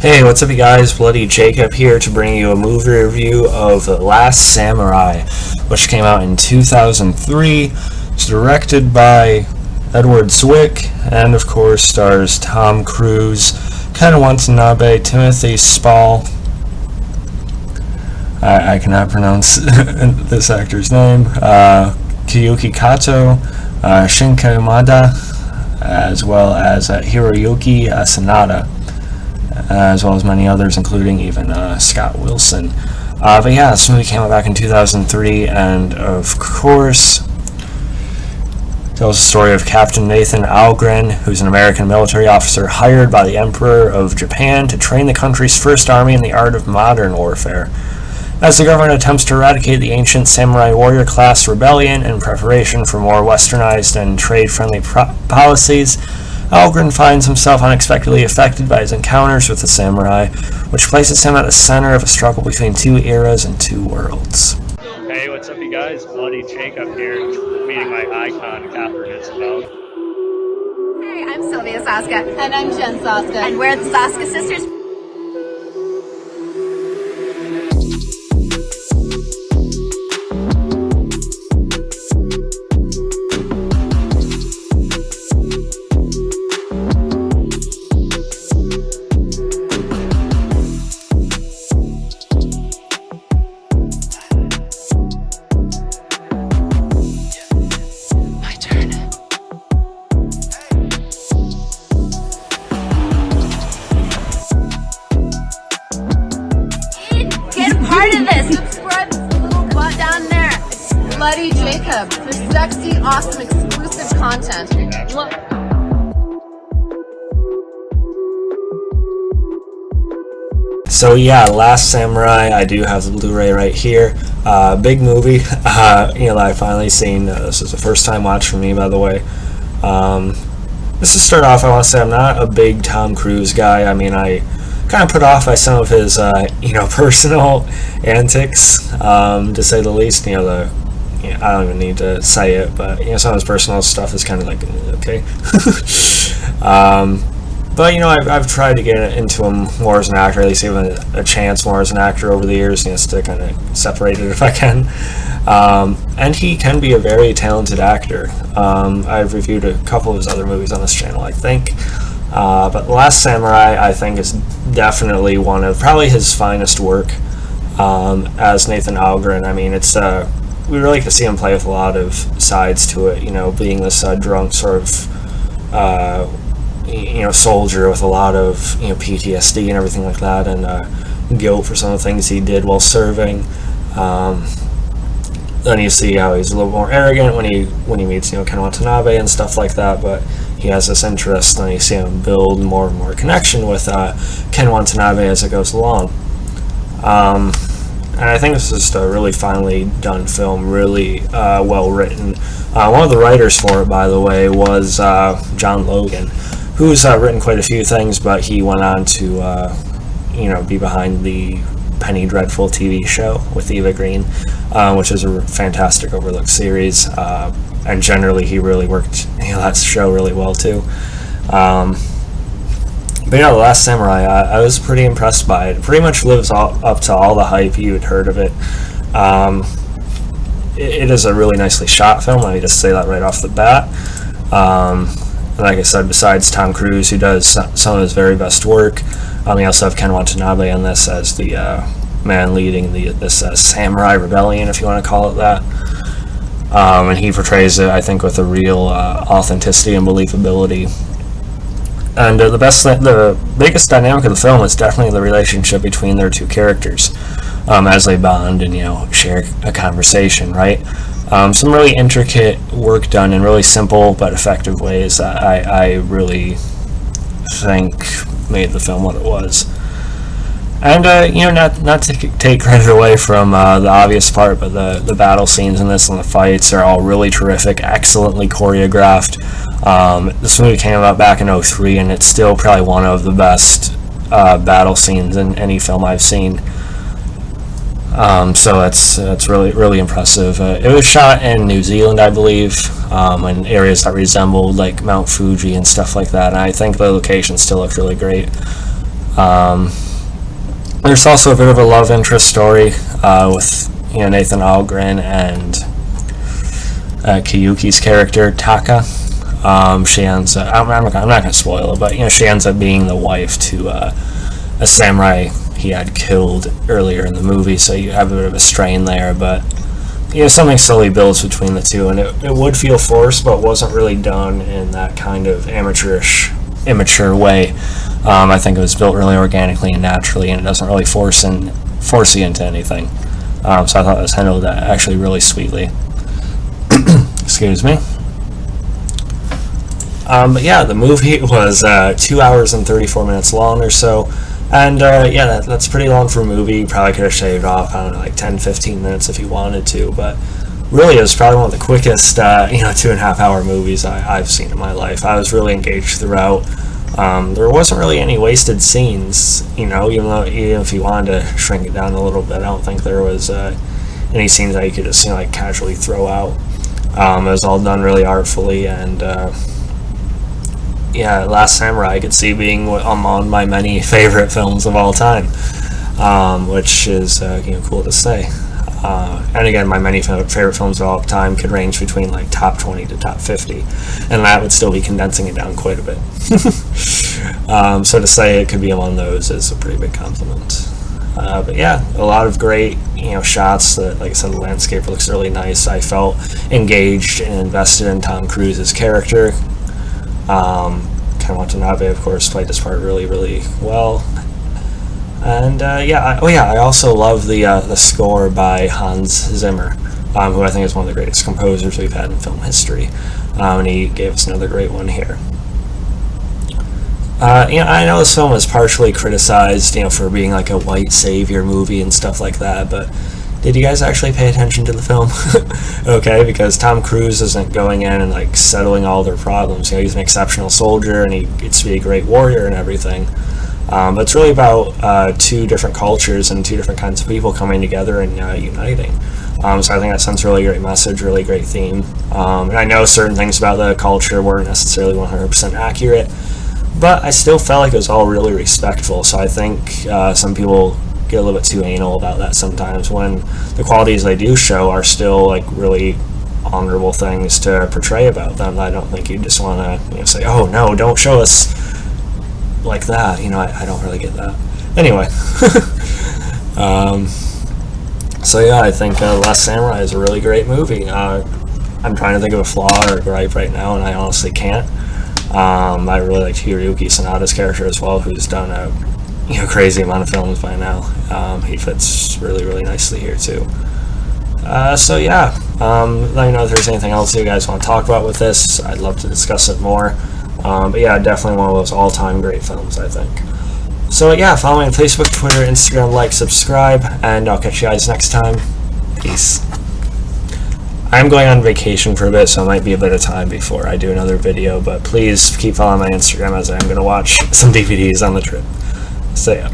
Hey, what's up you guys? Bloody Jacob here to bring you a movie review of The Last Samurai, which came out in 2003. It's directed by Edward Zwick, and of course stars Tom Cruise, Ken Watanabe, Timothy Spall. I cannot pronounce this actor's name. Kiyuki Kato, Shinkai Mada, as well as Hiroyuki Sanada, as well as many others, including even Scott Wilson. But yeah, this movie came out back in 2003, and of course tells the story of Captain Nathan Algren, who's an American military officer hired by the Emperor of Japan to train the country's first army in the art of modern warfare. As the government attempts to eradicate the ancient samurai warrior class rebellion in preparation for more westernized and trade-friendly policies, Algren finds himself unexpectedly affected by his encounters with the samurai, which places him at the center of a struggle between two eras and two worlds. Hey, what's up you guys? Bloody Jacob here, meeting my icon, Catherine Isabel. Hey, I'm Sylvia Saska. And I'm Jen Saska. And we're the Saska Sisters. Part of this. Subscribe to the little butt down there. It's Bloody Jacob for sexy, awesome, exclusive content. Look. So yeah, Last Samurai, I do have the Blu-ray right here. Big movie, that I finally seen. This is the first time watch for me, by the way. Just to start off, I want to say I'm not a big Tom Cruise guy. I mean, I kind of put off by some of his, personal antics, to say the least. I don't even need to say it, but some of his personal stuff is kind of like okay. But I've tried to get into him more as an actor, at least even a chance more as an actor over the years, just to kind of separate it if I can. And he can be a very talented actor. I've reviewed a couple of his other movies on this channel, I think. But The Last Samurai, I think, is definitely one of probably his finest work as Nathan Algren. I mean, it's we really get to see him play with a lot of sides to it. Being this drunk sort of soldier with a lot of PTSD and everything like that, and guilt for some of the things he did while serving. Then you see how he's a little more arrogant when he meets Ken Watanabe and stuff like that, but he has this interest, and you see him build more and more connection with Ken Watanabe as it goes along. And I think this is just a really finely done film, really well written. One of the writers for it, by the way, was John Logan, who's written quite a few things, but he went on to be behind the Penny Dreadful TV show with Eva Green, which is a fantastic overlooked series. And generally he really worked that show really well too. But The Last Samurai, I was pretty impressed by it. It pretty much lives up to all the hype you had heard of it. It is a really nicely shot film, let me just say that right off the bat. Like I said, besides Tom Cruise, who does some of his very best work, we also have Ken Watanabe in this as the man leading this samurai rebellion, if you want to call it that. And he portrays it, I think, with a real authenticity and believability. And the biggest dynamic of the film is definitely the relationship between their two characters, as they bond and share a conversation, right? Some really intricate work done in really simple but effective ways that I really think made the film what it was. And not to take credit away from the obvious part, but the battle scenes in this and the fights are all really terrific, excellently choreographed. This movie came out back in 2003, and it's still probably one of the best battle scenes in any film I've seen. So that's really impressive. It was shot in New Zealand, I believe, in areas that resembled like Mount Fuji and stuff like that. And I think the locations still look really great. There's also a bit of a love interest story with Nathan Algren and Kiyuki's character Taka. She ends up, I'm not going to spoil it, but she ends up being the wife to a samurai he had killed earlier in the movie, so you have a bit of a strain there, but something slowly builds between the two, and it would feel forced, but wasn't really done in that kind of amateurish, immature way. I think it was built really organically and naturally, and it doesn't really force you into anything. So I thought it was handled actually really sweetly. Excuse me. But yeah, the movie was 2 hours and 34 minutes long or so. And yeah, that's pretty long for a movie. You probably could have shaved off, I don't know, like 10-15 minutes if you wanted to. But really, it was probably one of the quickest 2.5 hour movies I've seen in my life. I was really engaged throughout. There wasn't really any wasted scenes, even if you wanted to shrink it down a little bit. I don't think there was any scenes that you could just like casually throw out. It was all done really artfully, and yeah, Last Samurai I could see being among my many favorite films of all time, which is cool to say. And again, my many favorite films of all time could range between like top 20 to top 50, and that would still be condensing it down quite a bit. So to say it could be among those is a pretty big compliment. But yeah, a lot of great shots. That, like I said, the landscape looks really nice. I felt engaged and invested in Tom Cruise's character. Ken Watanabe, of course, played this part really, really well. And yeah, I also love the score by Hans Zimmer, who I think is one of the greatest composers we've had in film history. And he gave us another great one here. I know this film was partially criticized, for being like a white savior movie and stuff like that, but did you guys actually pay attention to the film? Okay, because Tom Cruise isn't going in and like settling all their problems. He's an exceptional soldier and he gets to be a great warrior and everything. But it's really about two different cultures and two different kinds of people coming together and uniting. So I think that sends a really great message, really great theme. And I know certain things about the culture weren't necessarily 100% accurate, but I still felt like it was all really respectful. So I think some people get a little bit too anal about that sometimes, when the qualities they do show are still like really honorable things to portray about them. I don't think you just want to say, oh no, don't show us like that. I don't really get that. Anyway, so yeah, I think Last Samurai is a really great movie. I'm trying to think of a flaw or a gripe right now, and I honestly can't. I really like Hiroyuki Sanada's character as well, who's done a crazy amount of films by now. He fits really, really nicely here too. So yeah, let me know if there's anything else you guys want to talk about with this. I'd love to discuss it more. But yeah, definitely one of those all-time great films, I think. So yeah, follow me on Facebook, Twitter, Instagram, like, subscribe, and I'll catch you guys next time. Peace. I'm going on vacation for a bit, so it might be a bit of time before I do another video, but please keep following my Instagram, as I'm going to watch some DVDs on the trip. So yeah.